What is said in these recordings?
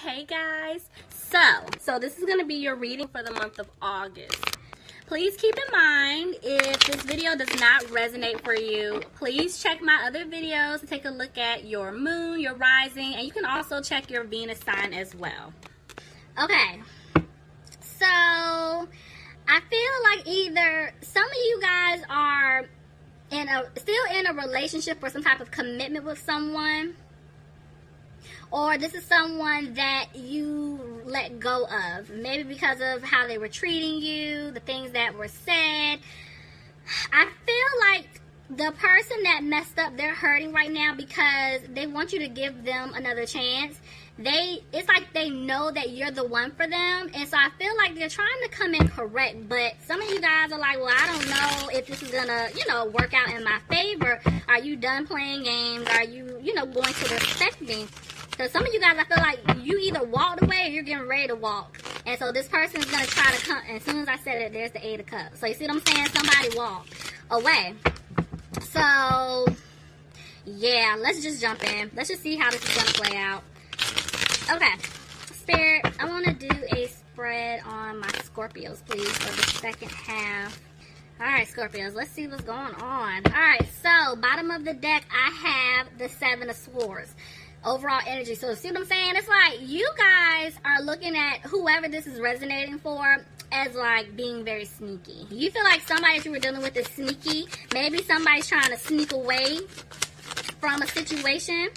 Hey guys, so this is going to be your reading for the month of August. Please keep in mind, if this video does not resonate for you, please check my other videos to take a look at your moon, your rising, and you can also check your Venus sign as well. Okay, so I feel like either some of you guys are still in a relationship or some type of commitment with someone, or this is someone that you let go of, maybe because of how they were treating you, the things that were said. I feel like the person that messed up, they're hurting right now because they want you to give them another chance. It's like they know that you're the one for them, and so I feel like they're trying to come in correct, but some of you guys are like, well, I don't know if this is gonna, work out in my favor. Are you done playing games? Are you, going to respect me? Because some of you guys, I feel like you either walked away or you're getting ready to walk. And so this person is going to try to come. And as soon as I said it, there's the 8 of Cups. So you see what I'm saying? Somebody walked away. So, yeah, let's just jump in. Let's just see how this is going to play out. Okay. Spirit, I want to do a spread on my Scorpios, please, for the second half. Alright, Scorpios, let's see what's going on. Alright, so, bottom of the deck, I have the 7 of Swords. Overall energy. So see what I'm saying? It's like you guys are looking at whoever this is resonating for as like being very sneaky. You feel like somebody that you were dealing with is sneaky. Maybe somebody's trying to sneak away from a situation.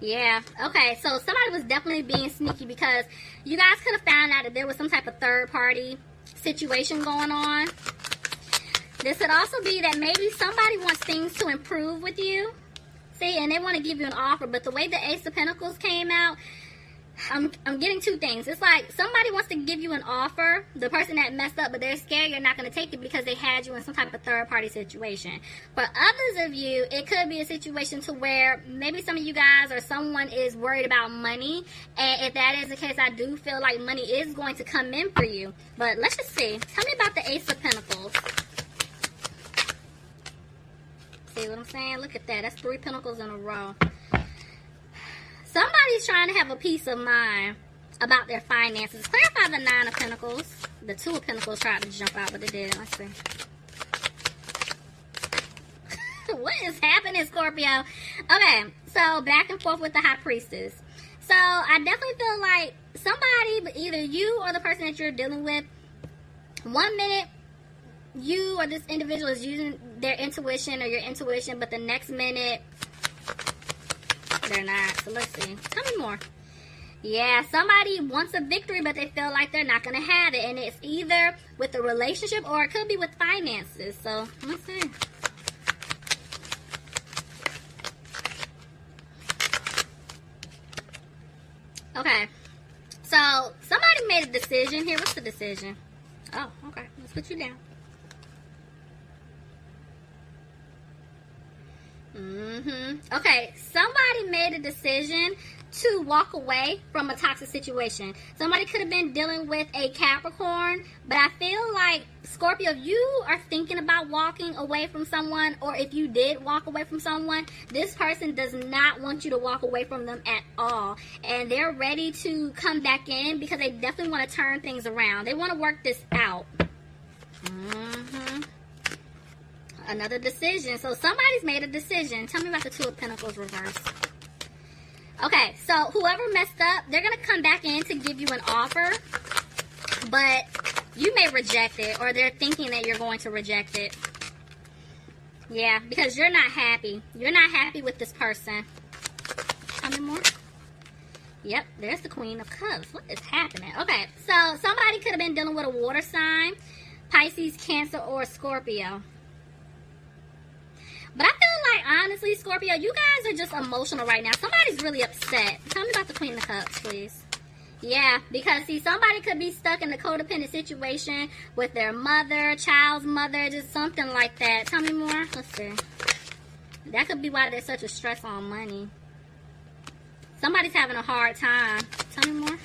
Yeah. Okay. So somebody was definitely being sneaky because you guys could have found out that there was some type of third party situation going on. This could also be that maybe somebody wants things to improve with you. And they want to give you an offer, but the way the Ace of Pentacles came out, I'm getting two things. It's like somebody wants to give you an offer, the person that messed up, but they're scared you're not going to take it because they had you in some type of third-party situation. For others of you, it could be a situation to where maybe some of you guys or someone is worried about money, and if that is the case, I do feel like money is going to come in for you. But let's just see. Tell me about the Ace of Pentacles. See what I'm saying? Look at that. That's 3 pentacles in a row. Somebody's trying to have a peace of mind about their finances. Clarify the 9 of Pentacles. The 2 of Pentacles tried to jump out, but it didn't. Let's see. What is happening, Scorpio? Okay, so back and forth with the High Priestess. So I definitely feel like somebody, either you or the person that you're dealing with, 1 minute, you or this individual is using their intuition or your intuition, but the next minute, they're not. So let's see. Tell me more. Yeah, somebody wants a victory, but they feel like they're not going to have it. And it's either with a relationship or it could be with finances. So let's see. Okay. So somebody made a decision here. What's the decision? Oh, okay. Let's put you down. Okay, somebody made a decision to walk away from a toxic situation. Somebody could have been dealing with a Capricorn, but I feel like, Scorpio, if you are thinking about walking away from someone, or if you did walk away from someone, this person does not want you to walk away from them at all. And they're ready to come back in because they definitely want to turn things around. They want to work this out. Another decision. So somebody's made a decision. Tell me about the 2 of Pentacles reversed. Okay, so whoever messed up, they're going to come back in to give you an offer, but you may reject it, or they're thinking that you're going to reject it. Yeah, because you're not happy. You're not happy with this person. Tell me more. Yep, there's the Queen of Cups. What is happening? Okay, so somebody could have been dealing with a water sign, Pisces, Cancer, or Scorpio. But I feel like, honestly, Scorpio, you guys are just emotional right now. Somebody's really upset. Tell me about the Queen of Cups, please. Yeah, because, see, somebody could be stuck in a codependent situation with their mother, child's mother, just something like that. Tell me more. Let's see. That could be why there's such a stress on money. Somebody's having a hard time. Tell me more.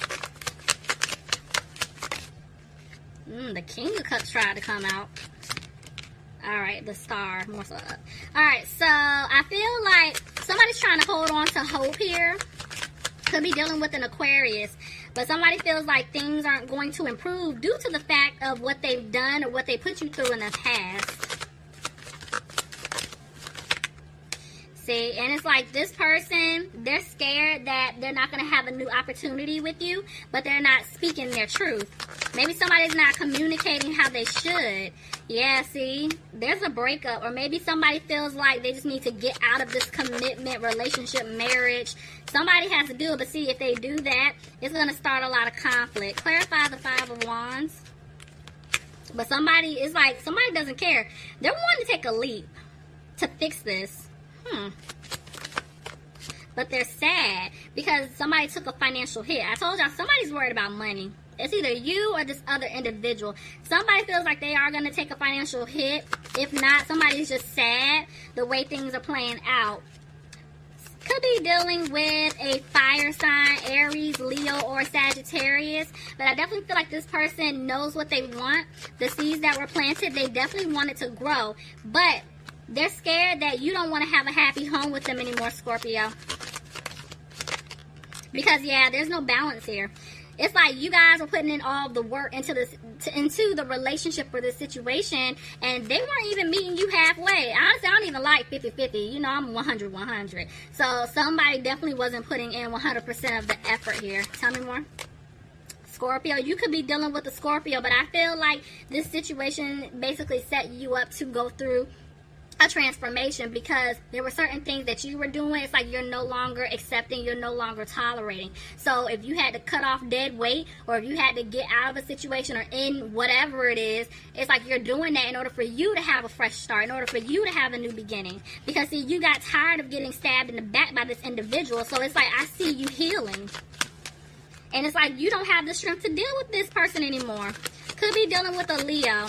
The King of Cups tried to come out. Alright, the Star. More so. Alright, so I feel like somebody's trying to hold on to hope here. Could be dealing with an Aquarius. But somebody feels like things aren't going to improve due to the fact of what they've done or what they put you through in the past. See, and it's like this person, they're scared that they're not going to have a new opportunity with you, but they're not speaking their truth. Maybe somebody's not communicating how they should. Yeah, see, there's a breakup. Or maybe somebody feels like they just need to get out of this commitment, relationship, marriage. Somebody has to do it, but see, if they do that, it's going to start a lot of conflict. Clarify the Five of Wands. But somebody, it's like, somebody doesn't care. They're wanting to take a leap to fix this. But they're sad because somebody took a financial hit. I told y'all, somebody's worried about money. It's either you or this other individual. Somebody feels like they are going to take a financial hit. If not, somebody's just sad the way things are playing out. Could be dealing with a fire sign, Aries, Leo, or Sagittarius. But I definitely feel like this person knows what they want. The seeds that were planted, they definitely want it to grow. But they're scared that you don't want to have a happy home with them anymore, Scorpio. Because, yeah, there's no balance here. It's like you guys are putting in all the work into the relationship for this situation, and they weren't even meeting you halfway. Honestly, I don't even like 50-50. You know, I'm 100-100. So somebody definitely wasn't putting in 100% of the effort here. Tell me more. Scorpio, you could be dealing with a Scorpio, but I feel like this situation basically set you up to go through a transformation because there were certain things that you were doing. It's like you're no longer accepting, you're no longer tolerating. So if you had to cut off dead weight, or if you had to get out of a situation or in whatever it is, it's like you're doing that in order for you to have a fresh start, in order for you to have a new beginning. Because see, you got tired of getting stabbed in the back by this individual, so it's like I see you healing. And it's like you don't have the strength to deal with this person anymore. Could be dealing with a Leo.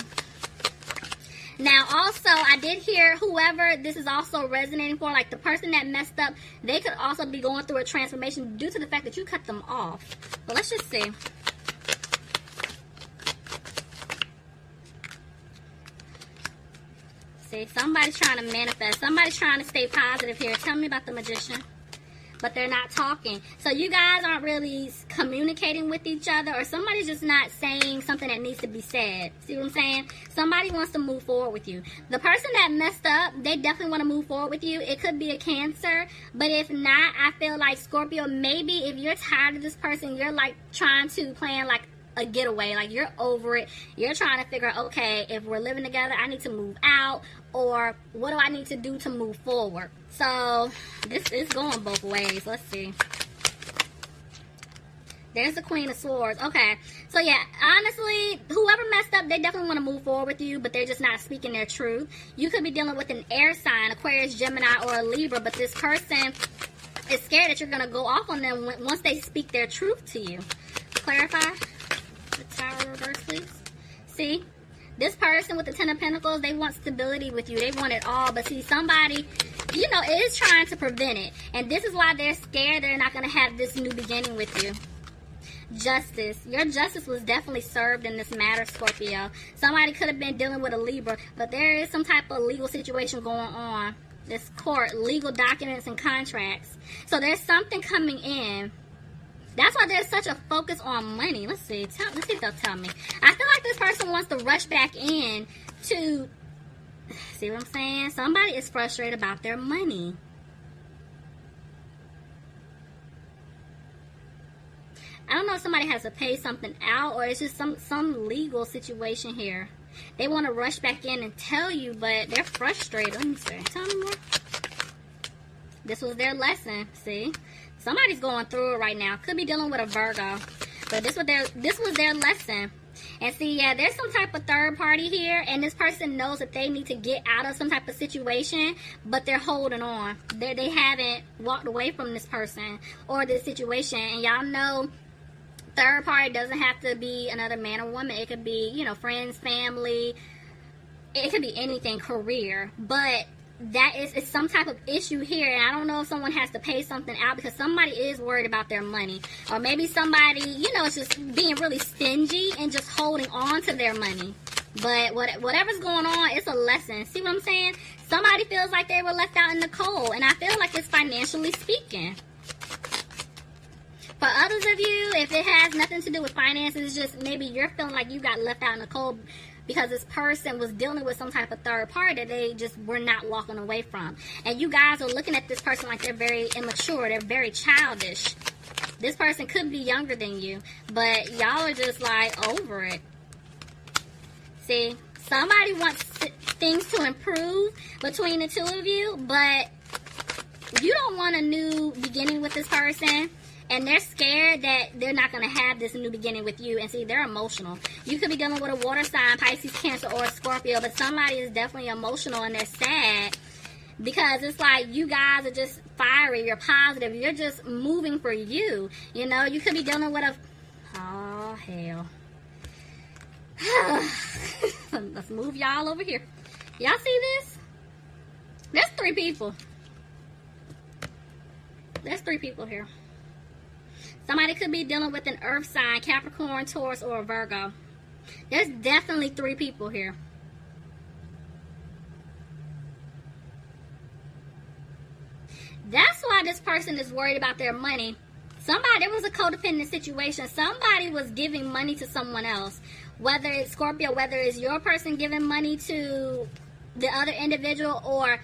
Now, also, I did hear whoever this is also resonating for, like the person that messed up, they could also be going through a transformation due to the fact that you cut them off. But let's just see. See, somebody's trying to manifest. Somebody's trying to stay positive here. Tell me about the Magician. But they're not talking. So you guys aren't really communicating with each other, or somebody's just not saying something that needs to be said. See what I'm saying? Somebody wants to move forward with you. The person that messed up, they definitely want to move forward with you. It could be a Cancer, but if not, I feel like Scorpio, maybe if you're tired of this person, you're like trying to plan like a getaway, like you're over it. You're trying to figure out, okay, if we're living together, I need to move out, or what do I need to do to move forward? So this is going both ways. Let's see. There's the Queen of Swords. Okay, so yeah, honestly, whoever messed up, they definitely want to move forward with you, but they're just not speaking their truth. You could be dealing with an air sign, Aquarius, Gemini, or a Libra, but this person is scared that you're going to go off on them once they speak their truth to you. Clarify. The Tower reverse, please. See, this person with the Ten of Pentacles, they want stability with you. They want it all. But see, somebody, you know, is trying to prevent it. And this is why they're scared they're not going to have this new beginning with you. Justice. Your justice was definitely served in this matter, Scorpio. Somebody could have been dealing with a Libra, but there is some type of legal situation going on. This court, legal documents and contracts. So there's something coming in. That's why there's such a focus on money. Let's see. Let's see if they'll tell me. I feel like this person wants to rush back in to... See what I'm saying? Somebody is frustrated about their money. I don't know if somebody has to pay something out, or it's just some legal situation here. They want to rush back in and tell you, but they're frustrated. Let me see. Tell me more. This was their lesson. See? Somebody's going through it right now. Could be dealing with a Virgo. But this was their lesson. And see, yeah, there's some type of third party here. And this person knows that they need to get out of some type of situation. But they're holding on. They haven't walked away from this person or this situation. And y'all know, third party doesn't have to be another man or woman. It could be, you know, friends, family. It could be anything, career. But that is some type of issue here, and I don't know if someone has to pay something out because somebody is worried about their money, or maybe somebody, you know, is just being really stingy and just holding on to their money. But whatever's going on, it's a lesson. See what I'm saying? Somebody feels like they were left out in the cold, and I feel like it's financially speaking. For others of you, if it has nothing to do with finances, it's just maybe you're feeling like you got left out in the cold because this person was dealing with some type of third party that they just were not walking away from. And you guys are looking at this person like they're very immature, they're very childish. This person could be younger than you, but y'all are just like over it. See, somebody wants things to improve between the two of you, but you don't want a new beginning with this person. And they're scared that they're not going to have this new beginning with you. And see, they're emotional. You could be dealing with a water sign, Pisces, Cancer, or a Scorpio. But somebody is definitely emotional and they're sad. Because it's like you guys are just fiery. You're positive. You're just moving for you. You know, you could be dealing with a... Oh, hell. Let's move y'all over here. Y'all see this? There's 3 people. There's 3 people here. Somebody could be dealing with an earth sign, Capricorn, Taurus, or a Virgo. There's definitely 3 people here. That's why this person is worried about their money. There was a codependent situation. Somebody was giving money to someone else. Whether it's Scorpio, whether it's your person giving money to the other individual, or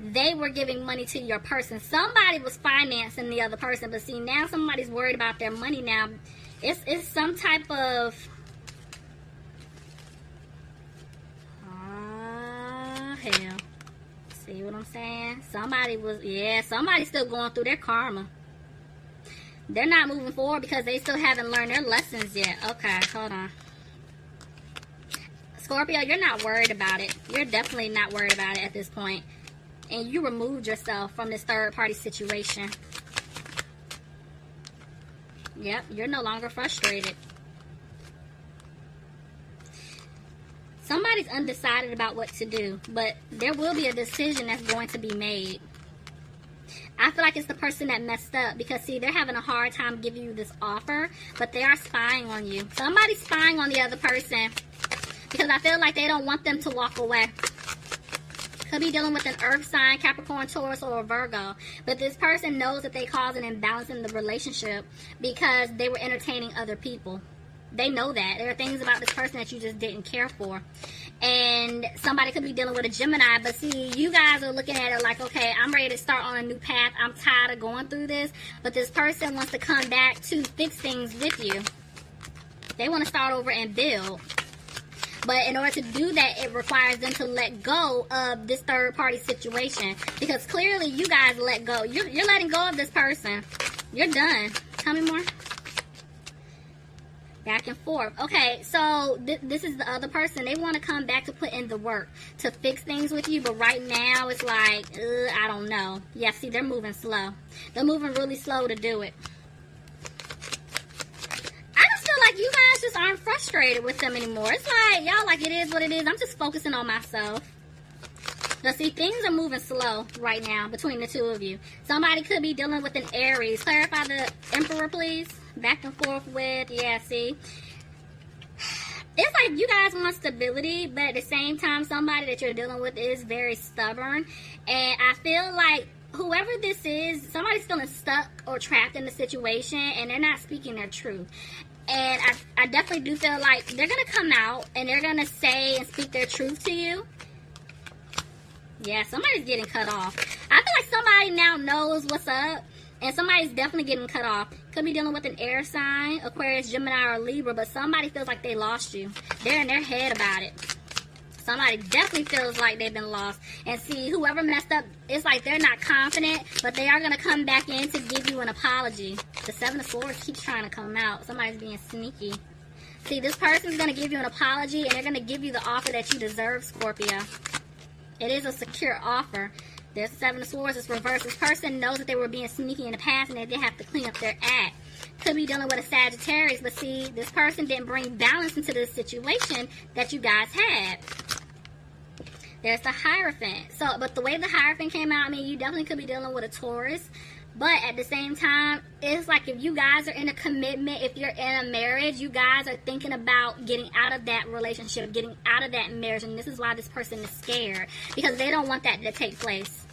they were giving money to your person. Somebody was financing the other person. But see, now somebody's worried about their money now. It's some type of... Oh, hell. See what I'm saying? Somebody's still going through their karma. They're not moving forward because they still haven't learned their lessons yet. Okay, hold on. Scorpio, you're not worried about it. You're definitely not worried about it at this point. And you removed yourself from this third-party situation. Yep, you're no longer frustrated. Somebody's undecided about what to do, but there will be a decision that's going to be made. I feel like it's the person that messed up because, see, they're having a hard time giving you this offer, but they are spying on you. Somebody's spying on the other person because I feel like they don't want them to walk away. Could be dealing with an earth sign, Capricorn, Taurus, or a Virgo. But this person knows that they caused an imbalance in the relationship because they were entertaining other people. They know that. There are things about this person that you just didn't care for. And somebody could be dealing with a Gemini. But see, you guys are looking at it like, okay, I'm ready to start on a new path. I'm tired of going through this. But this person wants to come back to fix things with you. They want to start over and build. But in order to do that, it requires them to let go of this third-party situation. Because clearly, you guys let go. You're letting go of this person. You're done. Tell me more. Back and forth. Okay, so this is the other person. They want to come back to put in the work to fix things with you. But right now, it's like, I don't know. Yeah, see, they're moving slow. They're moving really slow to do it. You guys just aren't frustrated with them anymore. It's like, y'all, like, it is what it is. I'm just focusing on myself. Now, see, things are moving slow right now between the 2 of you. Somebody could be dealing with an Aries. Clarify the Emperor, please. Back and forth with, yeah, see. It's like you guys want stability, but at the same time, somebody that you're dealing with is very stubborn. And I feel like whoever this is, somebody's feeling stuck or trapped in the situation, and they're not speaking their truth. And I definitely do feel like they're going to come out and they're going to say and speak their truth to you. Yeah, somebody's getting cut off. I feel like somebody now knows what's up. And somebody's definitely getting cut off. Could be dealing with an air sign, Aquarius, Gemini, or Libra. But somebody feels like they lost you. They're in their head about it. Somebody definitely feels like they've been lost. And see, whoever messed up, it's like they're not confident, but they are going to come back in to give you an apology. The 7 of Swords keeps trying to come out. Somebody's being sneaky. See, this person's going to give you an apology, and they're going to give you the offer that you deserve, Scorpio. It is a secure offer. There's the 7 of Swords. It's reversed. This person knows that they were being sneaky in the past, and they have to clean up their act. Could be dealing with a Sagittarius, but see, this person didn't bring balance into this situation that you guys had. There's the Hierophant. So, but the way the Hierophant came out, I mean, you definitely could be dealing with a Taurus. But at the same time, it's like if you guys are in a commitment, if you're in a marriage, you guys are thinking about getting out of that relationship, getting out of that marriage. And this is why this person is scared. Because they don't want that to take place.